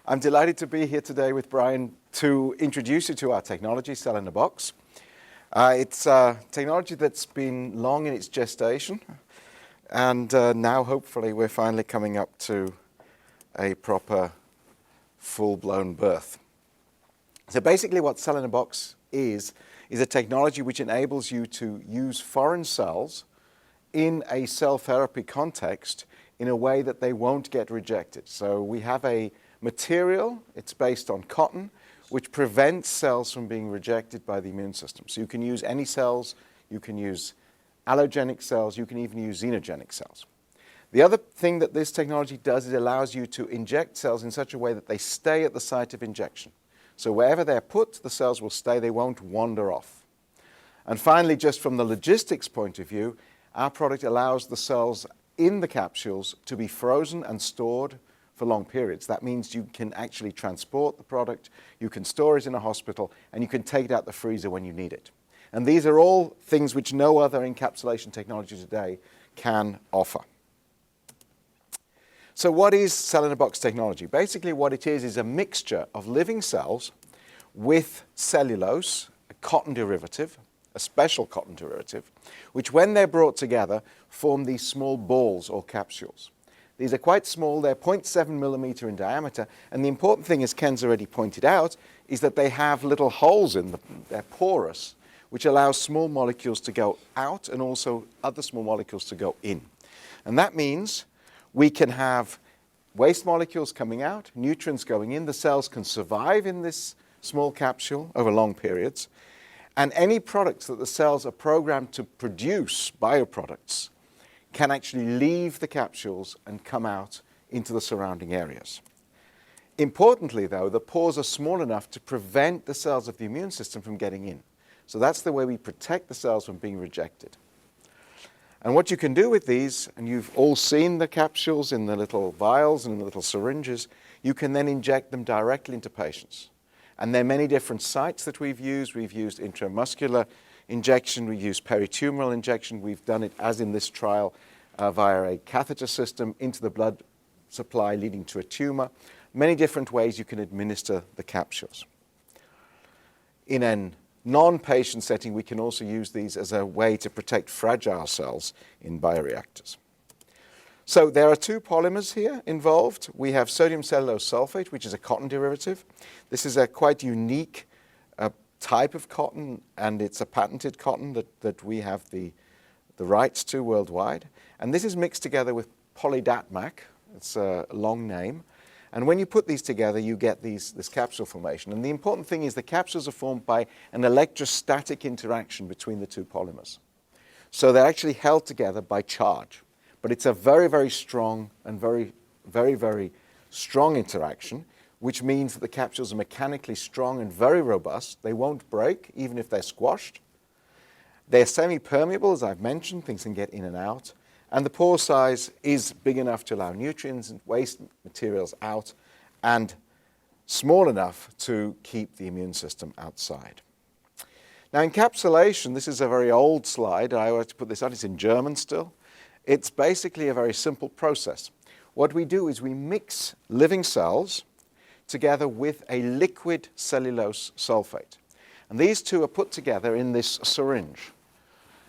I'm delighted to be here today with Brian to introduce you to our technology, Cell in a Box. It's a technology that's been long in its gestation, and now hopefully we're finally coming up to a proper full-blown birth. So basically what Cell in a Box is a technology which enables you to use foreign cells in a cell therapy context in a way that they won't get rejected. So we have a material, it's based on cotton, which prevents cells from being rejected by the immune system. So you can use any cells, you can use allogenic cells, you can even use xenogenic cells. The other thing that this technology does is it allows you to inject cells in such a way that they stay at the site of injection. So wherever they're put, the cells will stay, they won't wander off. And finally, just from the logistics point of view, our product allows the cells in the capsules to be frozen and stored for long periods. That means you can actually transport the product, you can store it in a hospital, and you can take it out the freezer when you need it. And these are all things which no other encapsulation technology today can offer. So what is Cell in a Box technology? Basically what it is a mixture of living cells with cellulose, a cotton derivative, a special cotton derivative, which when they're brought together form these small balls or capsules. These are quite small, they're 0.7 millimeter in diameter, and the important thing, as Ken's already pointed out, is that they have little holes in them, they're porous, which allows small molecules to go out and also other small molecules to go in. And that means we can have waste molecules coming out, nutrients going in, the cells can survive in this small capsule over long periods, and any products that the cells are programmed to produce, bioproducts, can actually leave the capsules and come out into the surrounding areas. Importantly, though, the pores are small enough to prevent the cells of the immune system from getting in. So that's the way we protect the cells from being rejected. And what you can do with these, and you've all seen the capsules in the little vials and in the little syringes, you can then inject them directly into patients. And there are many different sites that we've used. We've used intramuscular injection, we've used peritumoral injection, we've done it, as in this trial, via a catheter system into the blood supply leading to a tumor. Many different ways you can administer the capsules. In a non-patient setting, we can also use these as a way to protect fragile cells in bioreactors. So there are two polymers here involved. We have sodium cellulose sulfate, which is a cotton derivative. This is a quite unique type of cotton, and it's a patented cotton that we have the rights to worldwide. And this is mixed together with polydatmac. It's a long name. And when you put these together, you get this capsule formation. And the important thing is the capsules are formed by an electrostatic interaction between the two polymers. So they're actually held together by charge. But it's a very, very strong and very, very, very strong interaction, which means that the capsules are mechanically strong and very robust. They won't break, even if they're squashed. They're semi-permeable, as I've mentioned. Things can get in and out. And the pore size is big enough to allow nutrients and waste materials out, and small enough to keep the immune system outside. Now, encapsulation, this is a very old slide. I want to put this out. It's in German still. It's basically a very simple process. What we do is we mix living cells together with a liquid cellulose sulfate. And these two are put together in this syringe.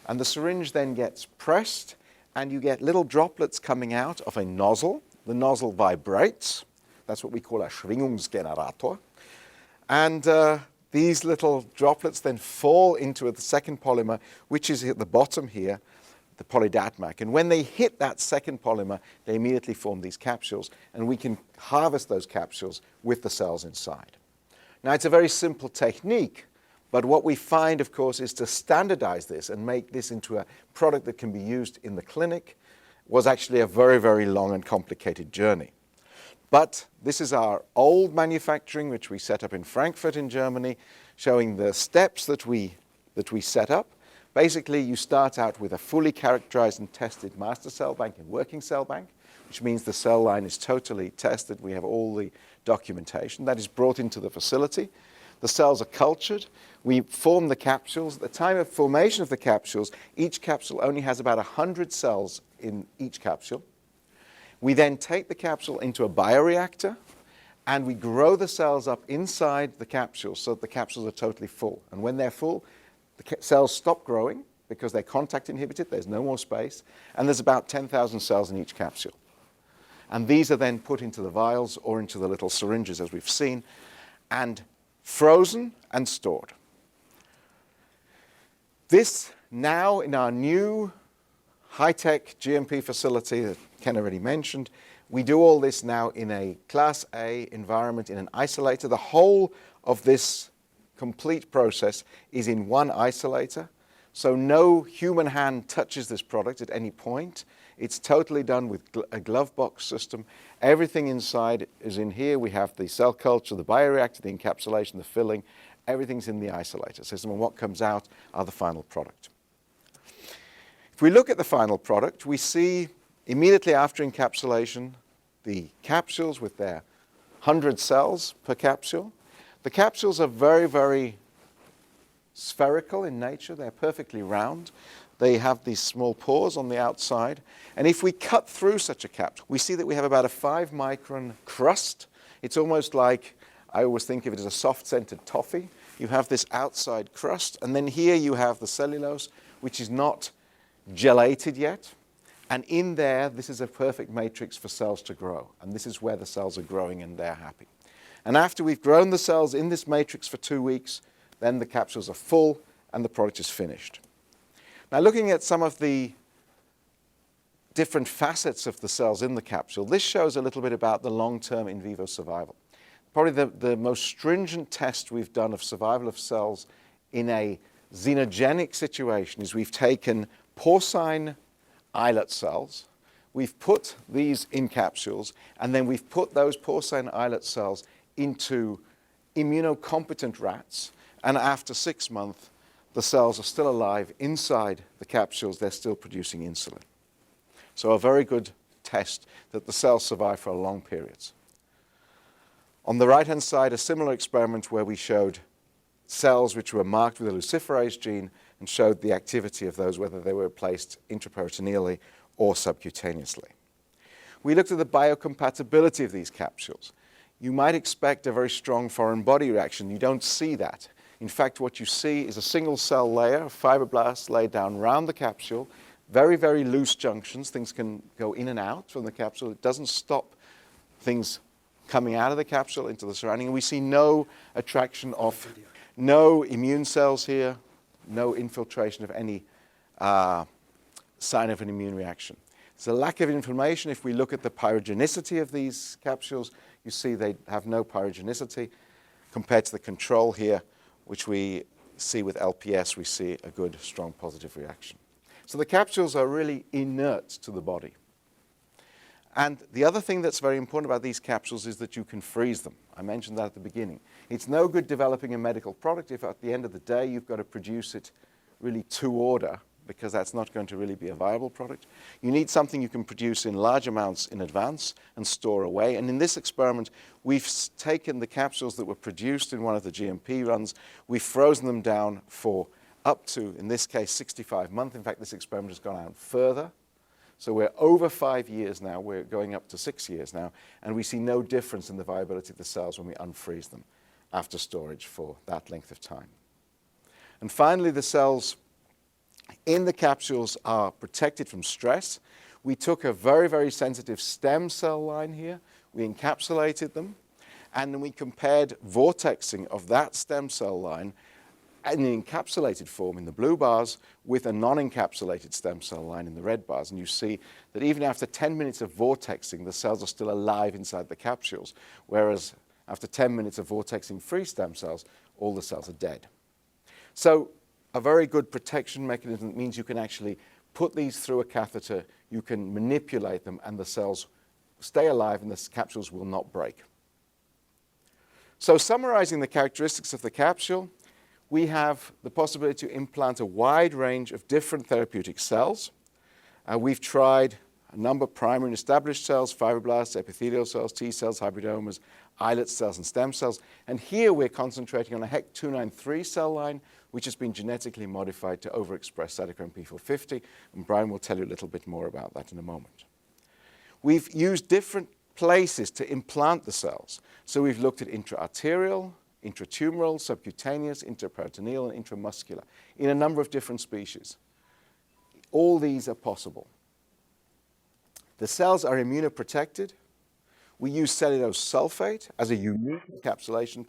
And the syringe then gets pressed, and you get little droplets coming out of a nozzle. The nozzle vibrates. That's what we call a Schwingungsgenerator. And these little droplets then fall into the second polymer, which is at the bottom here, the polydatmac. And when they hit that second polymer, they immediately form these capsules, and we can harvest those capsules with the cells inside. Now, it's a very simple technique, but what we find, of course, is to standardize this and make this into a product that can be used in the clinic was actually a very, very long and complicated journey. But this is our old manufacturing, which we set up in Frankfurt in Germany, showing the steps that we set up. Basically, you start out with a fully characterized and tested master cell bank and working cell bank, which means the cell line is totally tested. We have all the documentation. That is brought into the facility. The cells are cultured. We form the capsules. At the time of formation of the capsules, each capsule only has about 100 cells in each capsule. We then take the capsule into a bioreactor, and we grow the cells up inside the capsules so that the capsules are totally full. And when they're full, the cells stop growing because they're contact inhibited, there's no more space, and there's about 10,000 cells in each capsule. And these are then put into the vials or into the little syringes, as we've seen, and frozen and stored. This now, in our new high-tech GMP facility that Ken already mentioned, we do all this now in a Class A environment, in an isolator. The whole of this complete process is in one isolator, so no human hand touches this product at any point. It's totally done with a glove box system. Everything inside is in here. We have the cell culture, the bioreactor, the encapsulation, the filling. Everything's in the isolator system, and what comes out are the final product. If we look at the final product, we see immediately after encapsulation the capsules with their 100 cells per capsule. The capsules are very, very spherical in nature. They're perfectly round. They have these small pores on the outside. And if we cut through such a capsule, we see that we have about a 5-micron crust. It's almost like, I always think of it as a soft-scented toffee. You have this outside crust, and then here you have the cellulose, which is not gelated yet. And in there, this is a perfect matrix for cells to grow. And this is where the cells are growing and they're happy. And after we've grown the cells in this matrix for 2 weeks, then the capsules are full and the product is finished. Now, looking at some of the different facets of the cells in the capsule, this shows a little bit about the long-term in vivo survival. Probably the most stringent test we've done of survival of cells in a xenogenic situation is we've taken porcine islet cells, we've put these in capsules, and then we've put those porcine islet cells into immunocompetent rats, and after 6 months, the cells are still alive inside the capsules. They're still producing insulin. So a very good test that the cells survive for long periods. On the right-hand side, a similar experiment where we showed cells which were marked with a luciferase gene and showed the activity of those, whether they were placed intraperitoneally or subcutaneously. We looked at the biocompatibility of these capsules. You might expect a very strong foreign body reaction. You don't see that. In fact, what you see is a single cell layer of fibroblasts laid down around the capsule, very, very loose junctions. Things can go in and out from the capsule. It doesn't stop things coming out of the capsule into the surrounding. And we see no attraction of, no immune cells here, no infiltration of any sign of an immune reaction. There's a lack of inflammation. If we look at the pyrogenicity of these capsules, you see they have no pyrogenicity compared to the control here, which we see with LPS. We see a good, strong positive reaction. So the capsules are really inert to the body. And the other thing that's very important about these capsules is that you can freeze them. I mentioned that at the beginning. It's no good developing a medical product if at the end of the day you've got to produce it really to order, because that's not going to really be a viable product. You need something you can produce in large amounts in advance and store away. And in this experiment, we've taken the capsules that were produced in one of the GMP runs, we've frozen them down for up to, in this case, 65 months. In fact, this experiment has gone out further. So we're over 5 years now, we're going up to 6 years now, and we see no difference in the viability of the cells when we unfreeze them after storage for that length of time. And finally, the cells in the capsules are protected from stress. We took a very, very sensitive stem cell line here, we encapsulated them, and then we compared vortexing of that stem cell line in the encapsulated form in the blue bars with a non-encapsulated stem cell line in the red bars. And you see that even after 10 minutes of vortexing, the cells are still alive inside the capsules, whereas after 10 minutes of vortexing free stem cells, all the cells are dead. So a very good protection mechanism that means you can actually put these through a catheter, you can manipulate them, and the cells stay alive and the capsules will not break. So summarizing the characteristics of the capsule, we have the possibility to implant a wide range of different therapeutic cells. We've tried a number of primary and established cells, fibroblasts, epithelial cells, T cells, hybridomas, islet cells, and stem cells. And here we're concentrating on a HEC293 cell line, which has been genetically modified to overexpress cytochrome P450. And Brian will tell you a little bit more about that in a moment. We've used different places to implant the cells. So we've looked at intraarterial, intratumoral, subcutaneous, intraperitoneal, and intramuscular in a number of different species. All these are possible. The cells are immunoprotected. We use cellulose sulfate as a unique encapsulation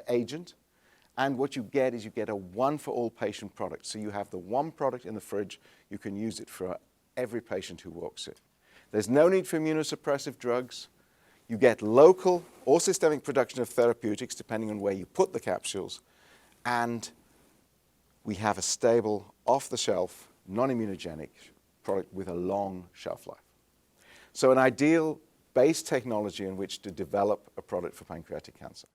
agent. And what you get is you get a one-for-all patient product. So you have the one product in the fridge. You can use it for every patient who walks in. There's no need for immunosuppressive drugs. You get local or systemic production of therapeutics depending on where you put the capsules. And we have a stable, off-the-shelf, non-immunogenic product with a long shelf life. So an ideal base technology in which to develop a product for pancreatic cancer.